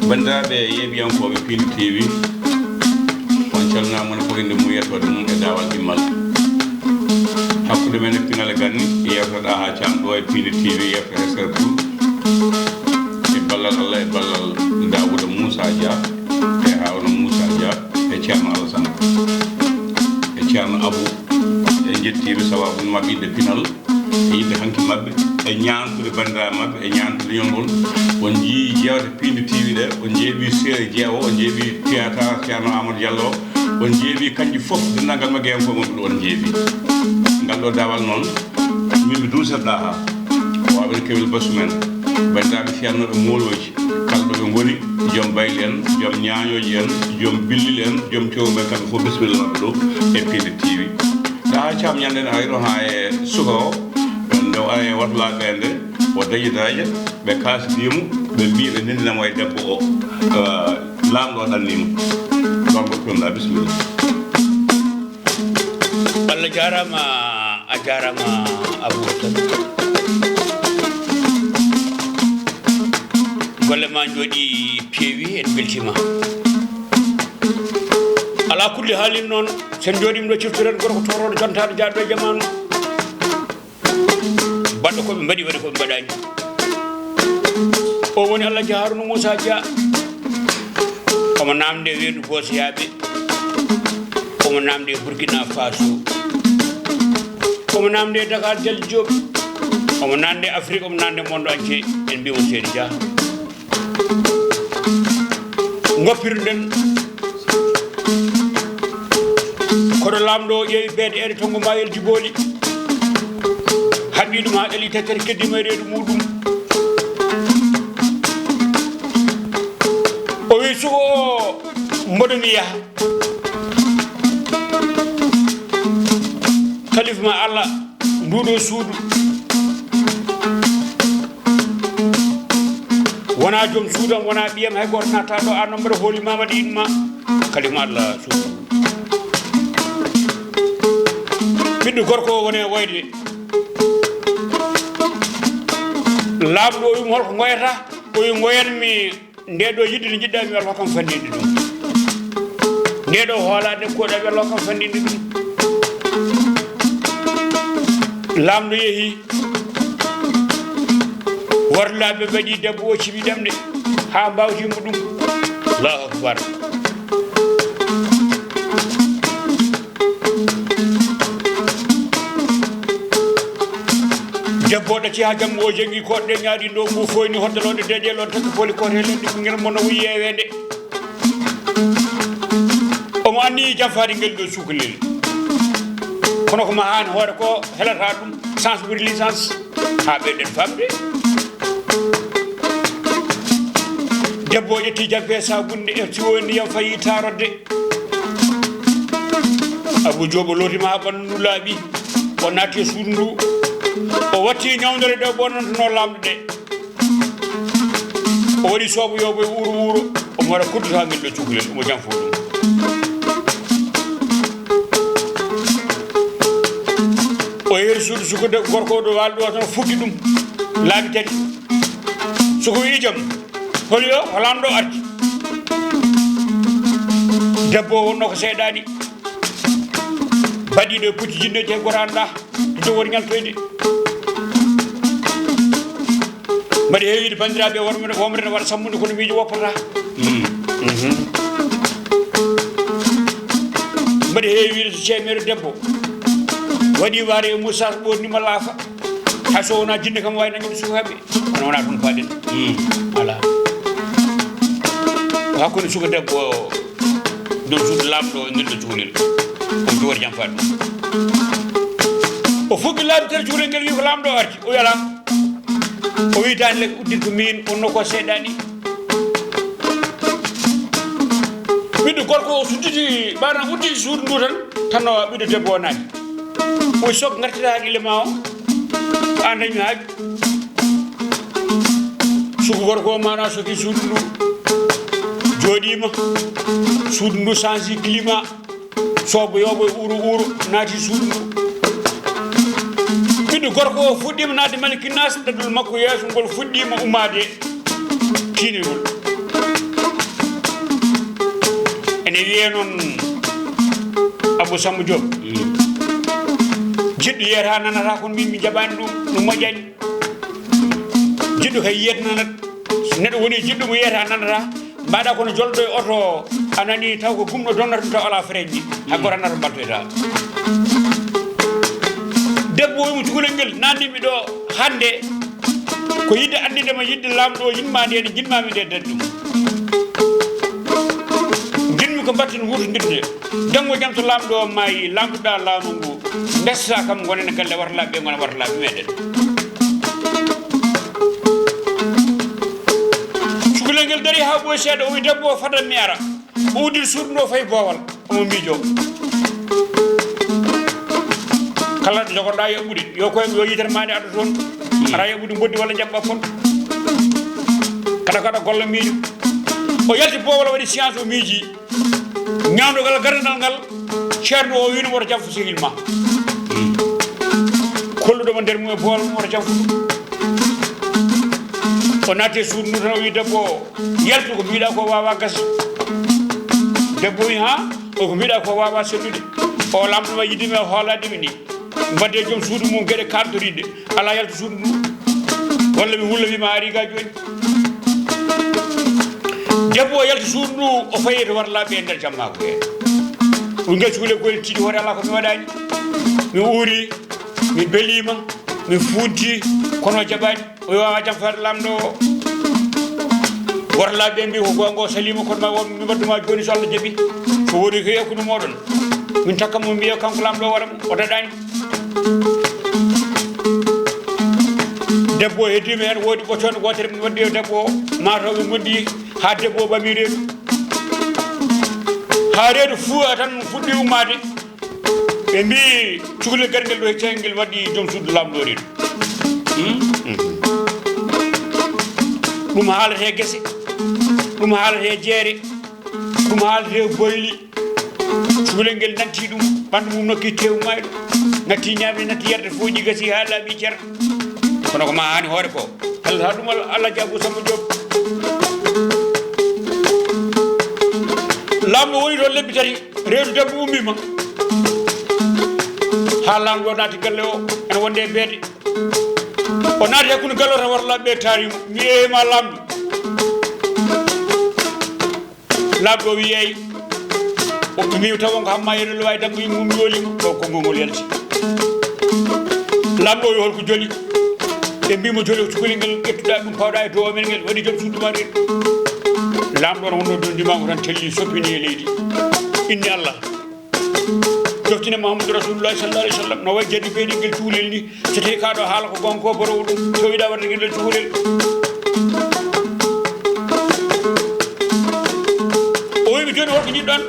bandiraɓe yeeɓiyankoɓe Pile TV on calminama ko inde mum yettode mum e dawal ɗimmal hakkude men e Pinal Gane yewtoɗa ha cam ɗo e Pile TV yewtere sertout e ballal Allah e ballal Dawouda Moussa Dia e Harouna Moussa Dia e ceerno Alassane e ceerno Abou e jettiɓe sababu mabɓe yidde Pinal e yidde hanki mabɓe e ñaantude bandiraɓe mabɓe e ñaantude leñol on jii jewte Pile TV ɗe on jeeɓi Séré Jeewo on jeeɓi théâtre ceerno Amadou Diallo on jeeɓi kanƴi fof dendagal magge hen ko mon ɗo on jeeɓi ngal ɗo dawal noon min mi duusetɗa ha waɓe kewel basu men bandiraɓe ceernoɓe moloji kala ɗo ɓe goni joom bayle en joom ñañoji en joom billil en joom cewɓe kamɓe fof bisimilla mabɓe ɗo e Pile TV ha cam ñanden ayro ha e suka o nde ara e watulaɓe nde o dañitaje ɓe kasdimo ɓe mbi ɓe ndendinamo e debbo o lamɗo ɗannima ɗon gottonɗa bisimilla. Allah jarama a jarama Aboubacar golle ma jooɗi peewi en beltima ala kulli haalin noon sen jooɗima ɗo cirtoren gorko toroɗo jontade jaɗɗo e jamanu baɗɗo koɓe mbaɗi waɗi koɓe mbaɗani o woni Allah ji Harouna Moussa Dia omo namde weedu Bosiyaɓe omo namde Burkina Faso omo namde Dakar Jalli Diop omo namde Afrique omo namde monde entier en mbimo Seydi Dia goppirɗen koɗo lamɗo o ƴeewi beede ede tongo mbayel Djiboli haɓɓi ɗum ha ɗali tekkere keddima e reedu muɗum o wi suko o mboɗomi yaaha kalifa ma Allah nduɗo suudu wona joom suudam wona ɓiyam hay goto natta ɗo an mbaɗa hooli mamadi inma kalifa ma Allah suudu ɓiɗɗo gorko o woni e woyde laamɗo o wimo holko goyata o wi goyanmi nde ɗo yidde nde jiɗɗa mi welko kam fandinde ɗum nde ɗo hoolade koɗa welko kam fandinde ɗum laamɗo yeehi worlaɓe mbaɗi debbo o cibi ɗemɗe ha mbawtimo ɗum Allahu akbar debbo ɗacci ha jamma o janggi koɗɗe ñaaɗi ɗo mbo foyni hoddaloɗe deƴel on takki poli kotelen ɗi ɓinguel mon o wi yewede omo anni jamfade ngel ɗo sukalel kono ko ma hani hoore ko helata ɗum sens ɓuuri licence ha ɓeyɗen famde debbo o ƴetti jampe sabunde e siwo e ndiyam fayi tarodde Abou Diop o lootima ha ɓandu ndu laaɓi o natti e suudu ndu o watti ñawdere ɗe ɓonnantono lamɗo ɗe o waɗi soobo yobo e wuuro wuuro omo waɗa kuddata ngel ɗo cukalel omo jam fo ɗum o yeeri suudu sukude gorko o ɗo waali ɗo tan fuɗɗi ɗum laabi tati soko wi jaam holi o lamɗo arti debbo o wonno ko seeɗani baɗiɗo e pucci jinneji e goranɗa to woni ñaltoyde mbaɗi heewide bandiraɓe womre ne waɗa sammude kono miijo woppata mbaɗi heewide so ceemere debbo waɗi waare e moussage ɓornima laafa hay so wona jinne kam wawi nañude sukaɓe kono wona toon paɗen ala hakkude suka debbo dow suudu lamɗo e nder ɗo cukalel omo jowori jam faɗ ɗum o fuɗɗi laabi tere cukalel ngel wi ko lamɗo arti o yala o wi tani lek uddit ko min wonno ko seeɗani ɓiɗɗo gorko o sudditi ɓaɗan udditi suudu ndu tan no ɓiɗɗo debbo o naati oy sok gartita haqqille ma o an dañmi haaju suku gorko o maɗa soki suudu ndu jooɗima suudu ndu change climat soobo yoɓo e uuro naati suudu ndu ɓiɗɗo gorko fuddima naade malikinas dadul makko yeso ngol fuddima ummade kinigol ene wiye non Abou Samba Diop jiddu yeta nanata kon min mi jabani dum mojani jiddu kay yet nanat nedo woni jiddu mo yeta nanata mbaɗa kono jolɗo e oto anani taw ko gumɗo donnata ɗum taw ala freji ha goranata mbaltoyta debbo wimu cukalel ngel nandimi ɗo hande ko yidde andidema yidde lamɗo yinmade ene jinmami nde daddum jinmi ko batten hutodirde janggo jam to lamɗo o maayi lamɗoɗa laamu ngu dessa kam gonene galle warlaɓe ɓe gona warlaɓe meɗen cukalel ngel dari ha ɓoy seeɗa o wi debbo o fadan mi ara o udir suuɗuno fayi boowal omo miijo kala ɗo jogoɗa yaɓɓude yo koye yo yitere mani adda toon ara yaɓɓude boddi walla jaɓɓa fon kada golla miijo o yalti boowal waɗi science o miiji ñawdogal gardal ngal ceerno o wino woto jam fo sehil ma kolluɗomo nder mum e boowal mum woto jam fo o natte suudu ndu tan o wi debbo yaltu ko mbiɗa ko wawa gas debbo wi ha o ko mbiɗa ko wawa sellude o lamɗoma yiddimi e hooladimi ni mbadde joom suudu mum gueɗe kaltoriɗe ala yalta suudu ndu walla mi wulla wima ari ga joni debbo o yalta suudu ndu o fayi to warlaɓe e nder jammako he o gel cuule goyle tiiɗi hoore ala ko mi waɗani mi uuri mi belima mi funti kono jaɓani o wawa jam fade lamɗo o worlaɓe mbi ko gongo salima kono ma won mi wadduma joni so Allah jaaɓi so woni ko yakkude moɗon min takka mo mbiya kanko lamɗo o waɗa o daɗani debbo heddima hen woodi ɓoccone gotere mi waddi e debbo o mataw ɓe moddi ha debbo o ɓami reedu ha reedu fuu tan fuɗɗi ummade ɓe mbi cukalel garguel ɗo e ceengel waɗi joom suudu lamɗo reedu ɗum haalate guese ɗum haalate jeere ɗum haalate boyli cukalel ngel nanti ɗum ɓandu mum nokki tewu mayɗo natti ñaamde natti yerde fooji gasi ha laaɓi ceer kono ko ma hani hoore ko allah ɗum Allah Abou Samba Diop lamɗo woni toon lebbi tati reedu debbo ummima ha lamɗo naati galle o ene wonde e beede o naati hakkude galle o tan warlaɓe ɓe taarimo mi ƴeewima lamɗo lamɗo o wi yeey o mi tawon ko hamma yeɗolo wawi dango yimum yoolima ɗo konngol yalti lamɗo o wi holko joli ɓe mbimo joli ko cukalel ngel ƴettuɗa ɗum pawɗa e dow amen ngel waɗi joom suuduma reedu lamɗo on wonno dondimako tan telli soppini e leydi inni Allah joftine Mouhamadou Rasulullahi sallallahu alaihi wasallam no way jadi beedi ngel cukalel ni so tawi kaɗo haala ko gonko borowo ɗum so wiɗa wadde ngel cukalel o wimi joni holko jiɗɗon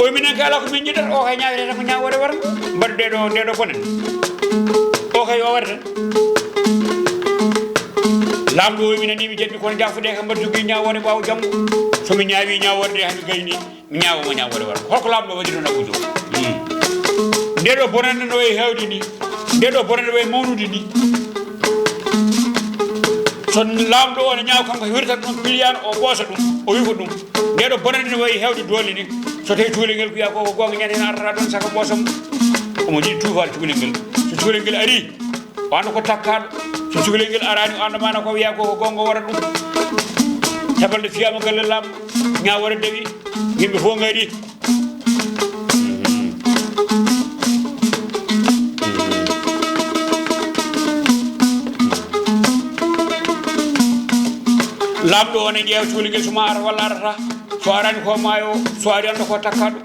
o wi minen ka ala ko min jiɗata o kay ñawete tan ko ñawore waran mbaɗu ndeɗo bonen o kay o waɗa tan lamɗo o wi minen ni mi jaɓɓi kono jaffude kam mbaɗa jogui ñawore ɓawo janggo somi ñaawi ñaworde hami gayni mi ñaawoma ñawore waɗa holko lamɗo waɗi ɗon Abou Diop ndeɗo bonande no wayi hewde ni ndeɗo bonande wayi mawnude ni so lamɗo o ne ñaaw kanko hirtata ɗum piliyano o ɓoosa ɗum o wi ko ɗum ndeɗo bonande no wayi hewde doole ni so tawi cukalel ngel wiya ko gonga ñande hen artata ɗon saka ɓoosam omo jiɗi tuufade cukalel ngel so cukalel ngel ari o anda ko takkaɗo so cukalel ngel arani o andamana ko wiya ko gonga waɗa ɗum heɓalde fiyama galle lamɗo ñawore dewi yimɓe fof ngari lamɗo o ne ƴeewa cukalel ngel soma ara walla arata so arani ko maayo so ari anda ko takkaɗo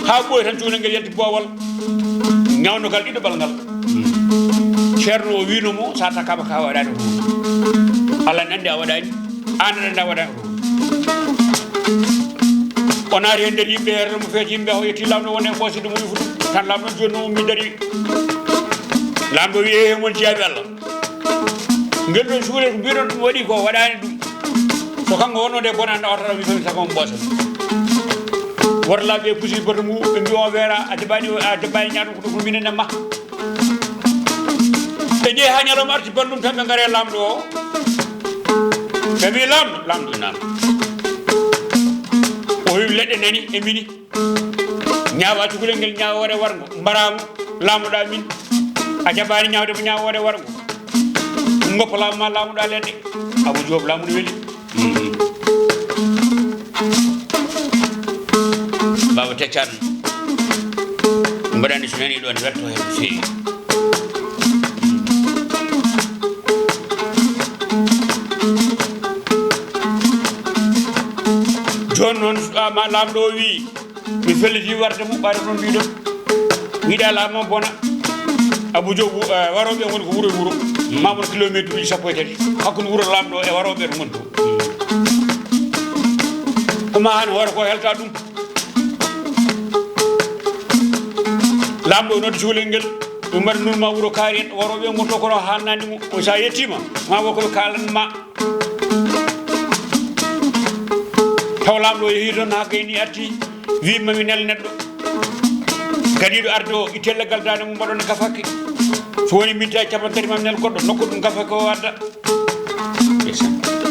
ha ɓoyi tan cukalel ngel yalti boowal ñawdogal ɗiɗoɓal ngal ceerno o wino mo sa takkama ka waɗani ko Allah ne andi a waɗani an aɗa andi a waɗani ko o naati hen nder yimɓe herde mo feeti yimɓe o yetti lamɗo wonde ɓooside mo wifu ɗum tan lamɗo joni no ummi dari lamɗo wi he mon jaabi Allah ngel ɗon cukalel ko mbiɗon ɗum waɗi ko waɗani ɗum so kanko wonnode bonande o tata wi fami saka mo ɓoosa worlaɓe pusi boto mu ɓe mbi on weera a debani ñaɗum ko ɗum minen ma ɓe ƴeehi ha ñalawma arti ballum tan ɓe gaare lamɗo o ɓe mbi lamɗo nam o wi leɗɗe nani e mini ñaawa cukalel ngel ñaawore wargo mbaramo laamuɗa min a jaɓani ñawde mo ñaawore wargo goppa laamuma laamuɗa leɗɗe Abou Diop laamuɗo weeli baba teccan mbaɗani so nani ɗo ne welto hen no feewi joni noon ma lamɗo o wi mi felliti warde mum ɓaade toon mbiɗon wiɗa laamma bona Abou Diop waroɓe woni ko wuuro e wuuro mamono kilométre uji 13 hakkude wuuro lamɗo e waroɓe to goni to koma hani hoore ko helta ɗum lamɗo nodde cukalel ngel ɓe mbaɗa nurma wuuro kaari en waroɓe gonto kono haalnani mo o sa yettima ma wo koɓe kalanma taw lamɗo o yeehi toon ha gayni arti wi mami nel neɗɗo gadiɗo arde o itte leggal dande mum mbaɗone gafake so woni minta capantati mami nel goɗɗo nokku ɗum gafake o adda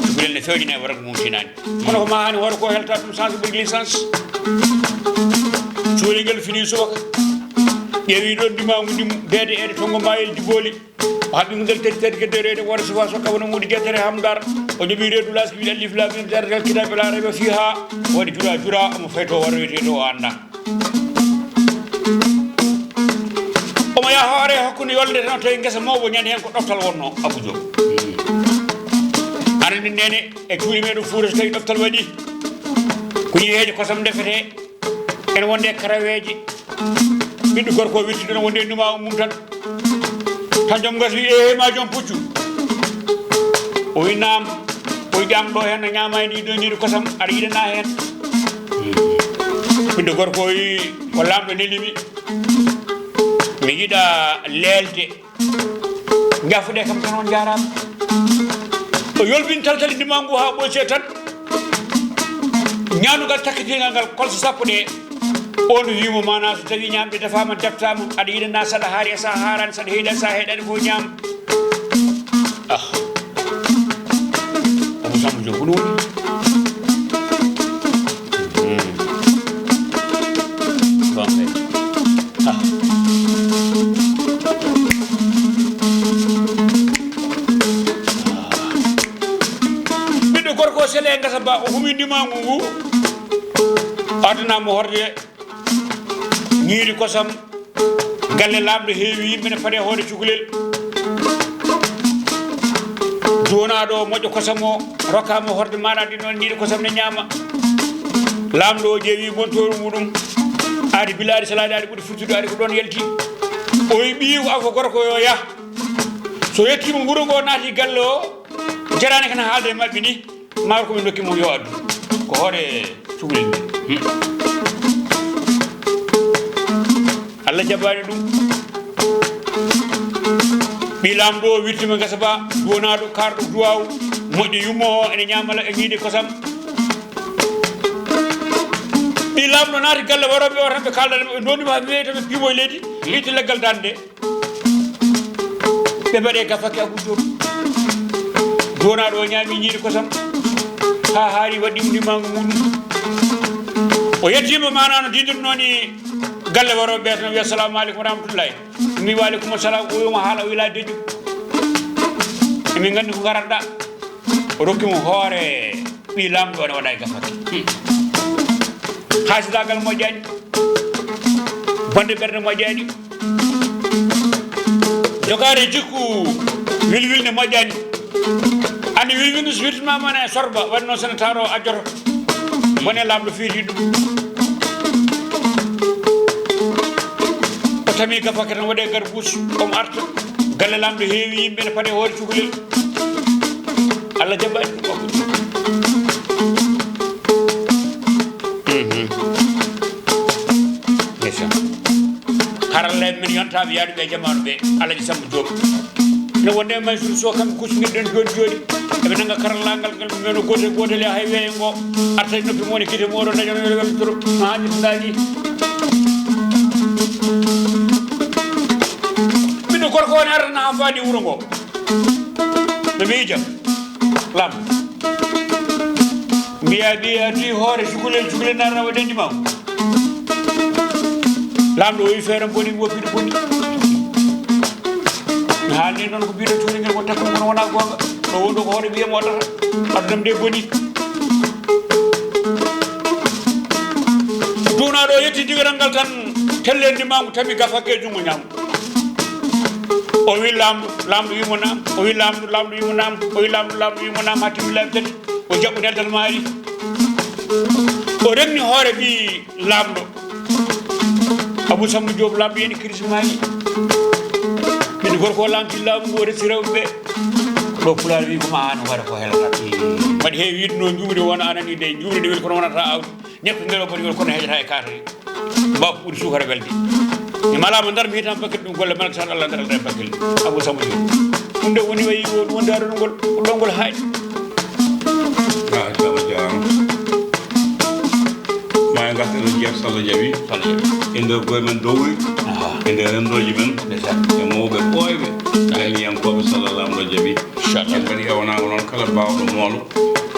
cukalel ne fewjine e wargo mum tinani kono ko ma hani hoore ko helta ɗum sensible licence cukalel ngel fini subaka ƴeewi ɗon dimagu ndim beede eɗe tongo mayel diboli o haɓɓimo ngel tati kedde rede wore sofa sokka wono muudi guettere hamdar o joɓi reedu laski wiɗa alif lam mim dardal kitabe la reba fiha waɗi jura omo fayto waroyeteɗo o anda omo yaha hoore hakkude yolde tan tawi guesa mawɓo ñande hen ko ɗoftal wonno Abou Diop aɗa andi nene e cuuɗi meɗen Fouta so tawi ɗoftal waɗi ko yiyeje kosam defete ene wonde karaweje ɓiɗɗo gorko wirti ɗon wonde numa mum tan joom gas wi ma joom puccu o wi nam o wi ƴam ɗo hen no ñama ndi ɗo ñiri kosam aɗa yiɗana hen ɓiɗɗo gorko wi ko lamɗo nelimi mi yiɗa leelde jafuɗe kam tan on jarama o yolbini taltali ndima ngu ha ɓoyse tan ñanugal takkitingal ngal kolso sappo ɗe on wimo mana so tawi ñamde defama deftama aɗa yiɗana saɗa haari e sa harani saɗa heeɗi sa heeɗani ko ñaam omo Samba Diop hono woni ɓiɗɗo gorko sele gasa ba o humi ndimagu ngu addanamo horde ñiiri kosam galle lamɗo heewi yimɓe ne paɗe hoore cukalel jonaɗo moƴƴo kosam o rokkama horde maɗa ɗi noon ñiiri kosam ne ñaama lamɗo o ƴeewi montoru muɗum aadi bilaɗi salaɗi aɗi ɓuuri furtude aɗi ko ɗon yalti o wi ɓiyi ko afo gorko yo yah so yettima wuuro ngo naati galle o jarani kana haalde e mabɓe ni mawr koɓe dokkimo yo addu ko hoore cukalel ngel Allah jaɓani ɗum ɓi lamɗo o wirtima gesa ba duwonaɗo karɗo duwaw moƴƴo yummo o ene ñamala e ñiide kosam ɓi lamɗo naati galle waroɓe o tan ɓe kaldana ɓe donima ha weyi tan ɓe piimo e leydi itti leggal dande ɓe mbaɗe gafake Abou Diop duwonaɗo o ñaami ñiide kosam ha haari waɗi ndimagu muɗum o yettima mana no didirno ni galle waroɓe ɓe tan wi assalamu aleykum wa rahmatullahi mi wa aleykum assalam o wima haala o wila deju emin gandi ko garatɗa o rokkimo hoore ɓi lamɗo ne waɗa e gafake haasidagal moƴƴani bonde ɓerde moƴƴani jogade jikku wilwilne moƴƴani andi wilwilde so wirtanmama ne sorba waɗi noon sene tawɗo ajjoto bone lamɗo fiiti ɗum o tami gafake tan waɗe garbus omo arta galle lamɗo heewi yimɓe ne paɗe hoore cukalel Allah jaɓani ɗum haralleɓe men yontaɓe yaaduɓe e jamanu ɓe Alaji Samba Diop ne wonde Mansour Sow kamɓe kuccidirɗen joni eɓe nanga karallagal ngal meno gotel hay weeyo ngo arta noppi moni kite moɗo dañono weltoro ma haƴirdaji ɓiɗɗo gorko woni ardana ha faadi wuuro ngo no miija lam mbiya adi hoore cukule narnawa dendi maw lamɗo o wi feere boni woppiɗo boni mi haalni noon ko mbiɗo cuuriguel ko takko kono wona gonga ɗo wonɗo ko hoore wiyam oɗata adunam de boni duunaɗo o yetti digaral ngal tan tellendi mangu tawi gafake e jungo ñamgo o wi lamɗo wimo nam o wi lamɗo wimo nam o wi lamɗo wimo nam ha timmi laabi tati o jaɓɓu neldal maari o renni hoore ɓi lamɗo Abou Samba Diop lamɗo yani crise maji min gorko lamti laamu ngo resi rewɓe ɗo pulaar wi koma an waɗa ko helata waɗi heewi wiide no juumri wona anani de juumri de weli kono wonata awdi ñekko ngel o boni wel kono heejata e katari mbaw ɓuuri sukara welde mi malama ndar mi hitan bakkil ɗum golle malak san Allah ndar e bakkil Abou Samba Diop ɗum de woni wayi ɗum wonde aɗonngol ko ɗongol haaɗi sama jarama ma garten no jeeto Salla Diaby e nder goye men dowri e nder rendoji men e mawɓe ɓooyɓe gayniyankoɓe Salla Lamɗo Diaby en mbaɗi ewnago noon kala mbawɗo moolo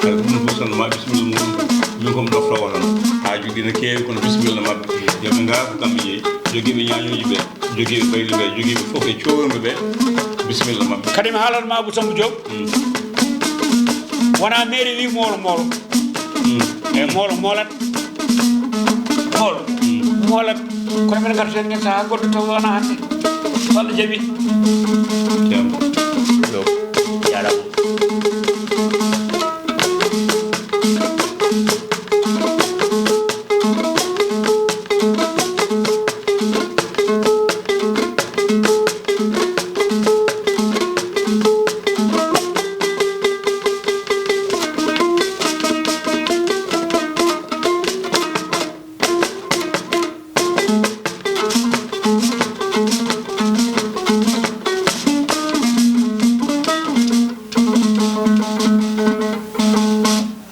kala ko ɗum busanma bisimilla muɗum min komi ɗoftowo tan ha jogui no kewi kono bisimilla mabɓe yoɓe garko kamɓe jeeyi joguiɓe ñañuji ɓe joguiɓe bayli ɓe joguiɓe foof e coworɓe ɓe bisimilla mabɓe kadi mi haalanma Abou Samba Diop wona mairie wi moolo e moolo moolat kono min garta hen saha goɗɗo taw wona hande Salla Diaby